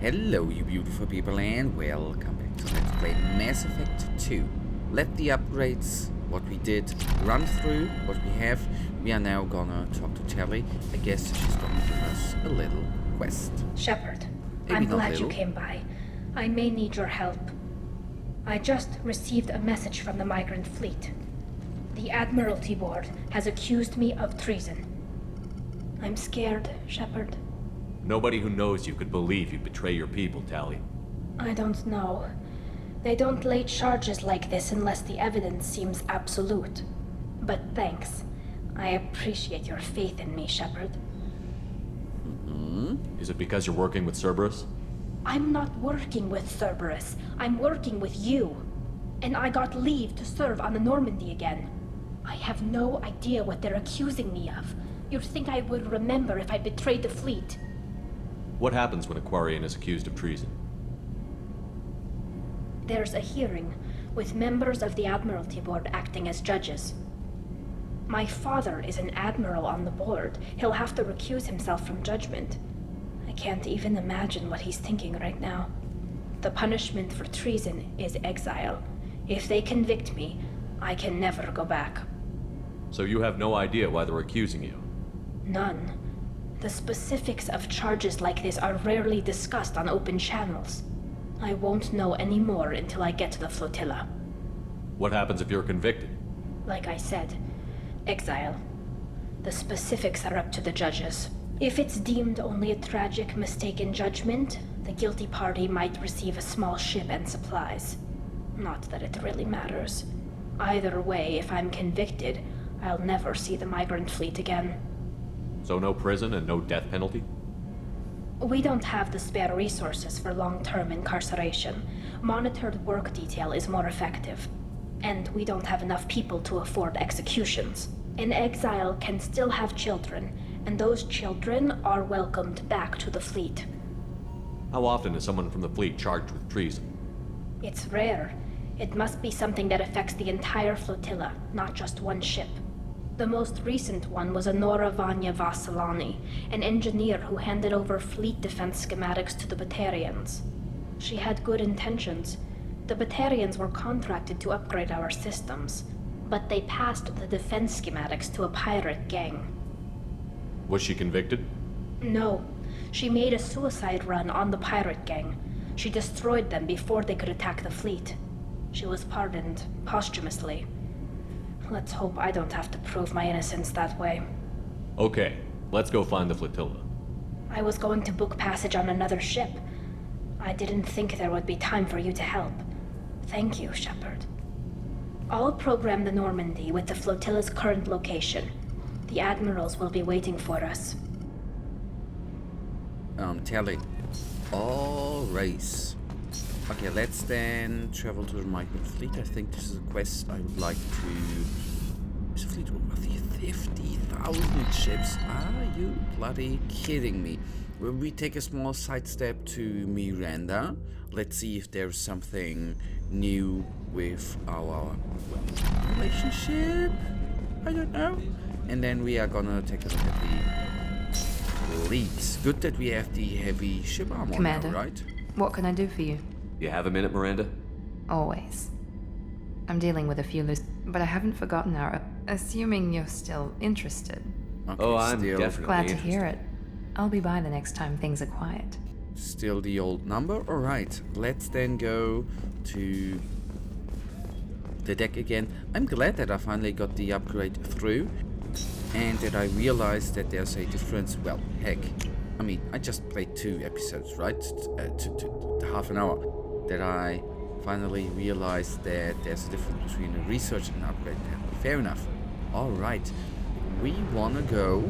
Hello you beautiful people and welcome back to Let's Play Mass Effect 2. Let the upgrades, what we did, run through what we have. We are now gonna talk to Tali. I guess she's gonna give us a little quest. Shepard, Maybe I'm not glad little. you came by. I may need your help. I just received a message from the migrant fleet. The Admiralty Board has accused me of treason. I'm scared, Shepard. Nobody who knows you could believe you'd betray your people, Tali. I don't know. They don't lay charges like this unless the evidence seems absolute. But thanks. I appreciate your faith in me, Shepard. Is it because you're working with Cerberus? I'm not working with Cerberus. I'm working with you. And I got leave to serve on the Normandy again. I have no idea what they're accusing me of. You'd think I would remember if I betrayed the fleet. What happens when a Quarian is accused of treason? There's a hearing, with members of the Admiralty Board acting as judges. My father is an admiral on the board. He'll have to recuse himself from judgment. I can't even imagine what he's thinking right now. The punishment for treason is exile. If they convict me, I can never go back. So you have no idea why they're accusing you? None. The specifics of charges like this are rarely discussed on open channels. I won't know any more until I get to the flotilla. What happens if you're convicted? Like I said, exile. The specifics are up to the judges. If it's deemed only a tragic mistake in judgment, the guilty party might receive a small ship and supplies. Not that it really matters. Either way, if I'm convicted, I'll never see the migrant fleet again. So no prison and no death penalty? We don't have the spare resources for long-term incarceration. Monitored work detail is more effective. And we don't have enough people to afford executions. An exile can still have children, and those children are welcomed back to the fleet. How often is someone from the fleet charged with treason? It's rare. It must be something that affects the entire flotilla, not just one ship. The most recent one was Honora Vanya Vassilani, an engineer who handed over fleet defense schematics to the Batarians. She had good intentions. The Batarians were contracted to upgrade our systems, but they passed the defense schematics to a pirate gang. Was she convicted? No, she made a suicide run on the pirate gang. She destroyed them before they could attack the fleet. She was pardoned posthumously. Let's hope I don't have to prove my innocence that way. Okay, let's go find the flotilla. I was going to book passage on another ship. I didn't think there would be time for you to help. Thank you, Shepard. I'll program the Normandy with the flotilla's current location. The admirals will be waiting for us. Tali. All right. Okay, let's then travel to the migrant fleet. I think this is a quest I would like to... Is a fleet of 50,000 ships? Are you bloody kidding me? Will we take a small sidestep to Miranda? Let's see if there's something new with our relationship? I don't know. And then we are gonna take a look at the fleet. Good that we have the heavy ship armor Commander, now, right? what can I do for you? You have a minute, Miranda? Always. I'm dealing with a few loose, but I haven't forgotten our... Assuming you're still interested. Okay, Oh, I'm still, definitely Glad to interested. hear it. I'll be by the next time things are quiet. still the old number. Alright, let's then go to the deck again. I'm glad that I finally got the upgrade through and that I realized that there's a difference. Well, heck, I mean, I just played 2 episodes, right? To half an hour. That I finally realized that there's a difference between a research and upgrade tab. Fair enough. Alright, we want to go,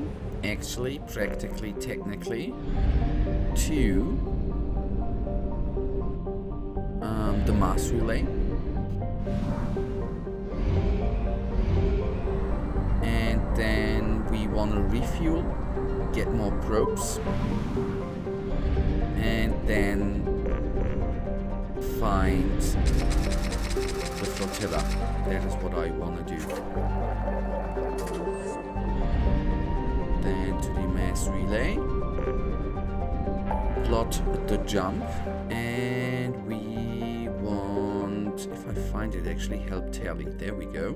actually, practically, technically, to the mass relay. And then we want to refuel, get more probes, and then find the flotilla. That is what I want to do. Then to the mass relay. plot the jump, and we want, if I find it, actually help Tally. There we go.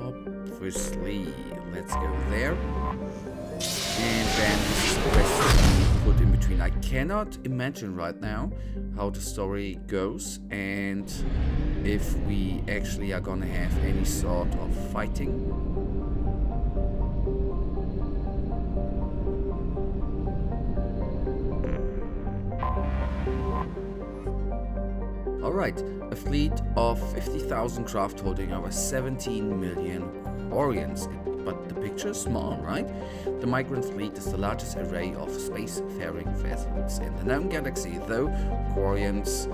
Obviously, let's go there. And then this is the quest put in between. I cannot imagine right now how the story goes and if we actually are gonna have any sort of fighting. Alright, a fleet of 50,000 craft holding over 17 million Quarians. But the picture is small, right? The migrant fleet is the largest array of spacefaring vessels in the known galaxy, though Quarians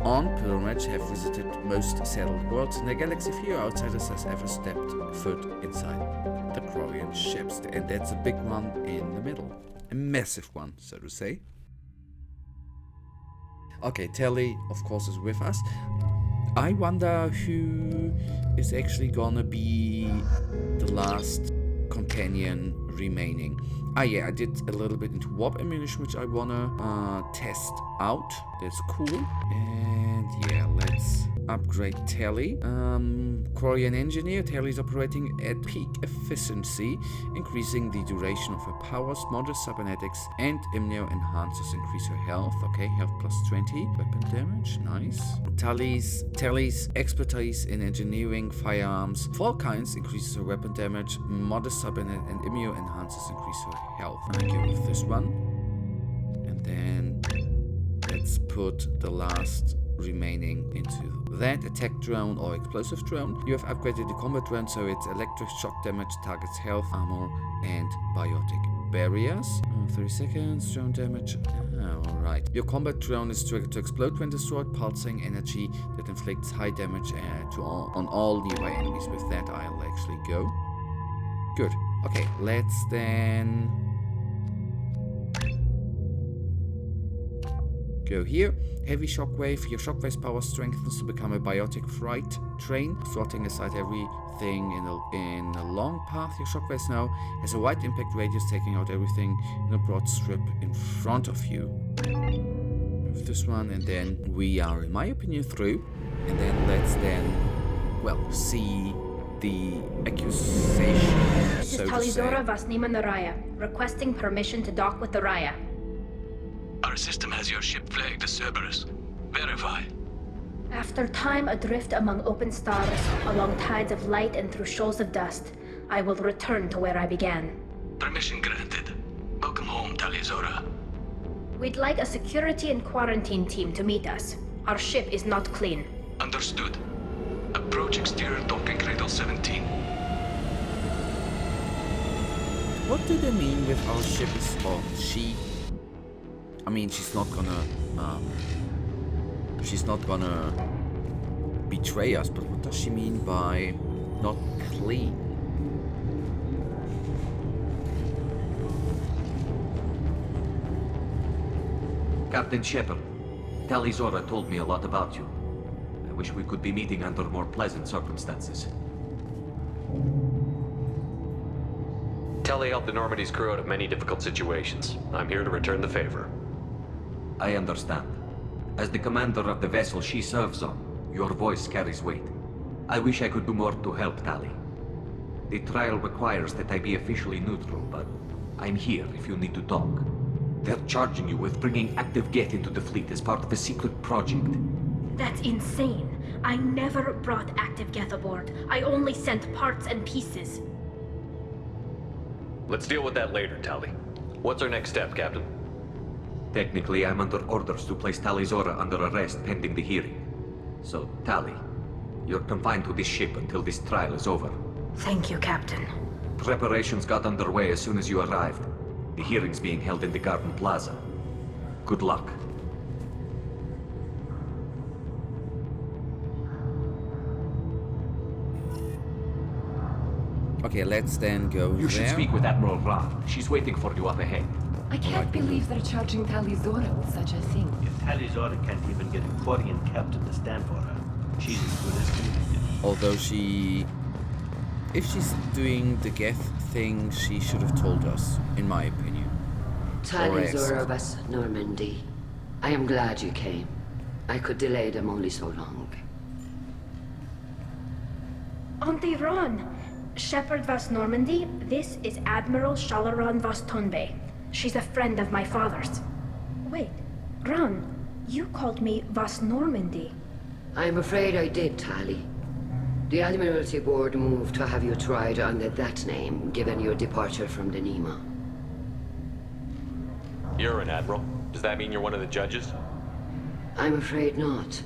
on pilgrimage have visited most settled worlds in the galaxy. Few outsiders has ever stepped foot inside the Quarian ships, and that's a big one in the middle. A massive one, so to say. Okay, Telly, of course, is with us. I wonder who is actually gonna be the last companion remaining. Ah yeah, I did a little bit into warp ammunition, which I wanna test out. That's cool. And yeah, let's upgrade Telly. Quarian engineer. Telly is operating at peak efficiency, increasing the duration of her powers. Modest cybernetics and immuneo enhancers increase her health. Okay, health plus 20. Weapon damage, nice. Telly's expertise in engineering firearms of all kinds increases her weapon damage. Modest cybernet and immuneo enhancers increase her health. I go with this one. And then let's put the last remaining into that. Attack drone or explosive drone. You have upgraded the combat drone so it's electric shock damage, targets health, armor, and biotic barriers. 30 seconds, drone damage. Alright. Your combat drone is triggered to explode when destroyed, pulsing energy that inflicts high damage on all nearby enemies. With that, I'll actually go. Good. Okay, let's then go here. Heavy shockwave. Your shockwave's power strengthens to become a biotic freight train, throtting aside everything in a long path. Your shockwave now has a wide impact radius, taking out everything in a broad strip in front of you. With this one, and then we are, in my opinion, through. And then let's well, see the accusation. This is Talizora Vasnima Naraya, requesting permission to dock with the Raya. Our system has your ship flagged as Cerberus. Verify. After time adrift among open stars, along tides of light and through shoals of dust, I will return to where I began. Permission granted. Welcome home, Talizora. We'd like a security and quarantine team to meet us. Our ship is not clean. Understood. Approach exterior docking cradle 17. What do they mean with our ship is on? I mean, she's not gonna betray us, but what does she mean by not clean? Captain Shepard, Talizora told me a lot about you. I wish we could be meeting under more pleasant circumstances. Telly helped the Normandy's crew out of many difficult situations. I'm here to return the favor. I understand. As the commander of the vessel she serves on, your voice carries weight. I wish I could do more to help Tally. The trial requires that I be officially neutral, but I'm here if you need to talk. They're charging you with bringing active Geth into the fleet as part of a secret project. That's insane. I never brought active Geth aboard. I only sent parts and pieces. Let's deal with that later, Tally. What's our next step, Captain? Technically, I'm under orders to place Talizora under arrest pending the hearing. So, Tally, you're confined to this ship until this trial is over. Thank you, Captain. Preparations got underway as soon as you arrived. The hearing's being held in the Garden Plaza. Good luck. Okay, let's then go You should there. speak with Admiral Ra. She's waiting for you up ahead. I can't believe they're charging Talizora with such a thing. If Talizora can't even get a Quarian captain to stand for her, she's as good as convicted. Although if she's doing the Geth thing, she should have told us, in my opinion. Tali Rest. Zorovas, Normandy. I am glad you came. I could delay them only so long. Auntie Ron! Shepard Vas Normandy, this is Admiral Shalaron Vas Tonbe. She's a friend of my father's. Wait, Ron, you called me Vas Normandy. I'm afraid I did, Tali. The Admiralty Board moved to have you tried under that name, given your departure from the Nima. You're an admiral. Does that mean you're one of the judges? I'm afraid not.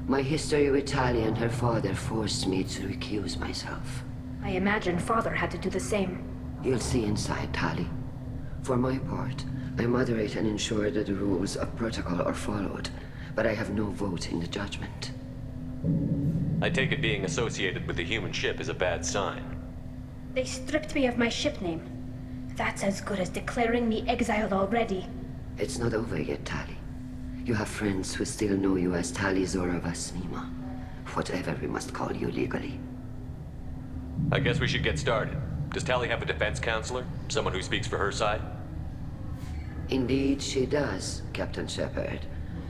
My history with Tali and her father forced me to recuse myself. I imagine father had to do the same. You'll see inside, Tali. For my part, I moderate and ensure that the rules of protocol are followed, but I have no vote in the judgment. I take it being associated with the human ship is a bad sign. They stripped me of my ship name. That's as good as declaring me exiled already. It's not over yet, Tali. You have friends who still know you as Tali Zorovas Nima. Whatever we must call you legally. I guess we should get started. Does Tali have a defense counselor? Someone who speaks for her side? Indeed, she does, Captain Shepard.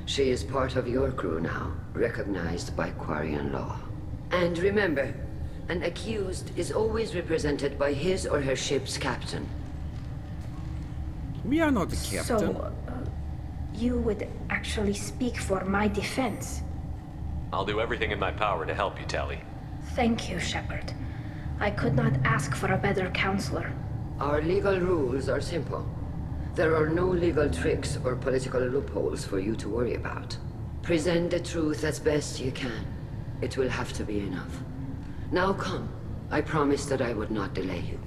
She is part of your crew now, recognized by Quarian law. And remember, an accused is always represented by his or her ship's captain. We are not the captain. So, you would actually speak for my defense? I'll do everything in my power to help you, Tali. Thank you, Shepard. I could not ask for a better counselor. Our legal rules are simple. There are no legal tricks or political loopholes for you to worry about. Present the truth as best you can. It will have to be enough. Now come. I promised that I would not delay you.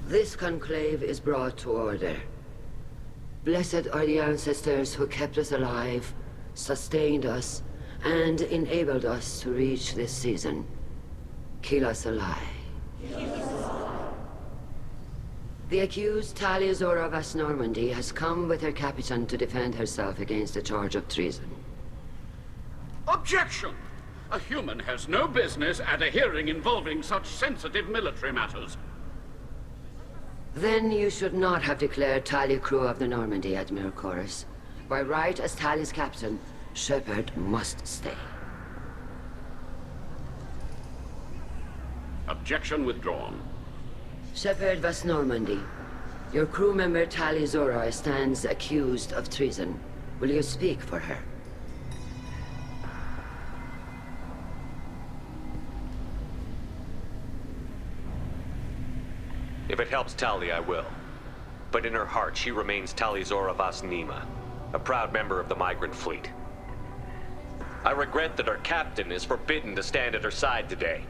This conclave is brought to order. Blessed are the ancestors who kept us alive, sustained us, and enabled us to reach this season. Kill us alive. The accused Tali Zorovas Normandy has come with her captain to defend herself against the charge of treason. Objection! A human has no business at a hearing involving such sensitive military matters. Then you should not have declared Tali crew of the Normandy, Admiral Chorus. By right as Tali's captain, Shepard must stay. Objection withdrawn. Shepard Vas Normandy, your crew member Tali Zora stands accused of treason. Will you speak for her? If it helps Tali, I will. But in her heart, she remains Tali Zorovas Nima, a proud member of the migrant fleet. I regret that her captain is forbidden to stand at her side today.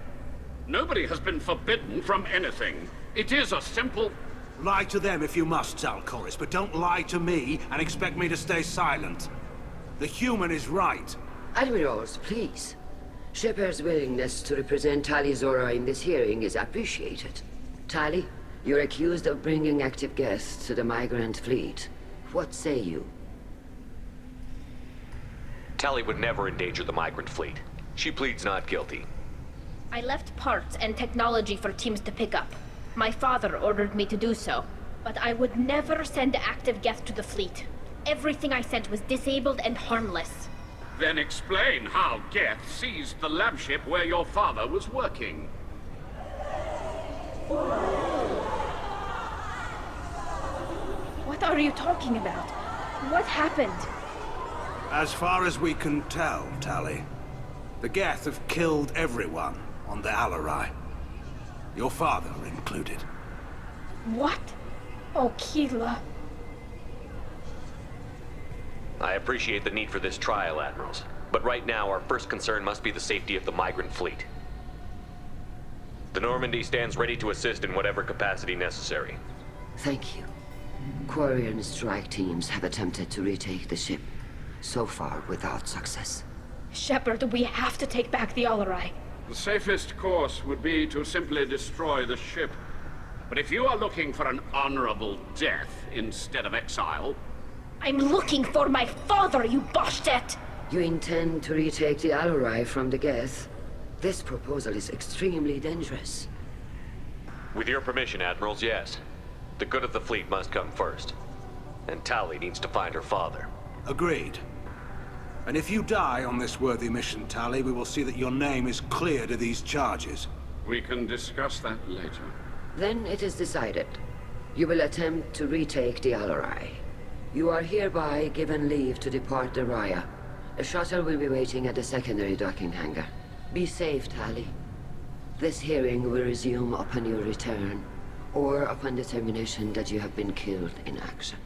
Nobody has been forbidden from anything. It is a simple... Lie to them if you must, Zalcoris, but don't lie to me and expect me to stay silent. The human is right. Admirals, please. Shepard's willingness to represent Tali Zora in this hearing is appreciated. Tali, you're accused of bringing active guests to the migrant fleet. What say you? Tali would never endanger the migrant fleet. She pleads not guilty. I left parts and technology for teams to pick up. My father ordered me to do so, but I would never send active guests to the fleet. Everything I sent was disabled and harmless. Then explain how Geth seized the lab ship where your father was working. What are you talking about? What happened? As far as we can tell, Tali, the Geth have killed everyone on the Alarai. Your father included. What? Oh, Keela. I appreciate the need for this trial, Admirals. But right now, our first concern must be the safety of the migrant fleet. The Normandy stands ready to assist in whatever capacity necessary. Thank you. Quarry and strike teams have attempted to retake the ship, so far without success. Shepard, we have to take back the Alarai. The safest course would be to simply destroy the ship. But if you are looking for an honorable death instead of exile... I'm looking for my father, you bastet! You intend to retake the Alarai from the Geth? This proposal is extremely dangerous. With your permission, Admirals, yes. The good of the fleet must come first. And Tali needs to find her father. Agreed. And if you die on this worthy mission, Tali, we will see that your name is cleared of these charges. We can discuss that later. Then it is decided. You will attempt to retake the Alarai. You are hereby given leave to depart the Raya. A shuttle will be waiting at the secondary docking hangar. Be safe, Tali. This hearing will resume upon your return, or upon determination that you have been killed in action.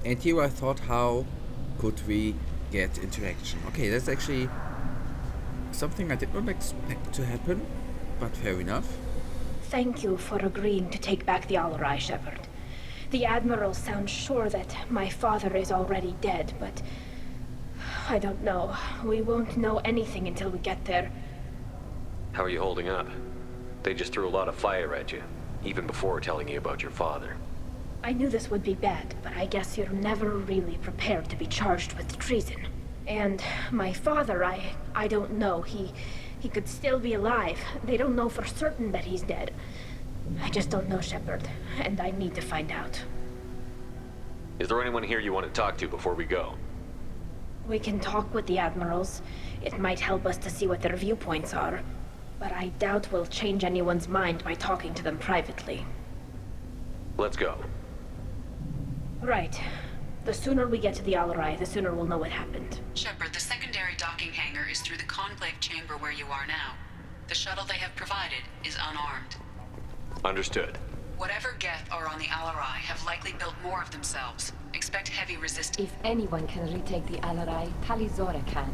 And here I thought, how could we get interaction? Okay, that's actually something I did not expect to happen, but fair enough. Thank you for agreeing to take back the Alarai, Shepard. The Admiral sounds sure that my father is already dead, but... I don't know. We won't know anything until we get there. How are you holding up? They just threw a lot of fire at you, even before telling you about your father. I knew this would be bad, but I guess you're never really prepared to be charged with treason. And my father, I don't know. He could still be alive. They don't know for certain that he's dead. I just don't know, Shepard, and I need to find out. Is there anyone here you want to talk to before we go? We can talk with the Admirals. It might help us to see what their viewpoints are. But I doubt we'll change anyone's mind by talking to them privately. Let's go. Right. The sooner we get to the Alarai, the sooner we'll know what happened. Shepard, the secondary docking hangar is through the conclave chamber where you are now. The shuttle they have provided is unarmed. Understood. Whatever Geth are on the Alarai have likely built more of themselves. Expect heavy resistance. If anyone can retake the Alarai, Tali Zora can.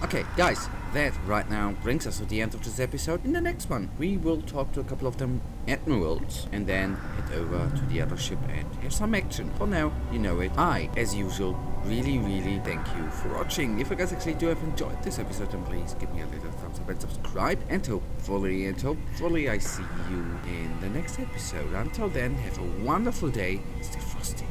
Okay, guys, that right now brings us to the end of this episode. In the next one, we will talk to a couple of them admirals and then head over to the other ship and have some action. For now, you know it. I, as usual, really thank you for watching. If you guys actually do have enjoyed this episode, then please give me a little thumbs up and subscribe. And hopefully I see you in the next episode. Until then, have a wonderful day. Stay frosty.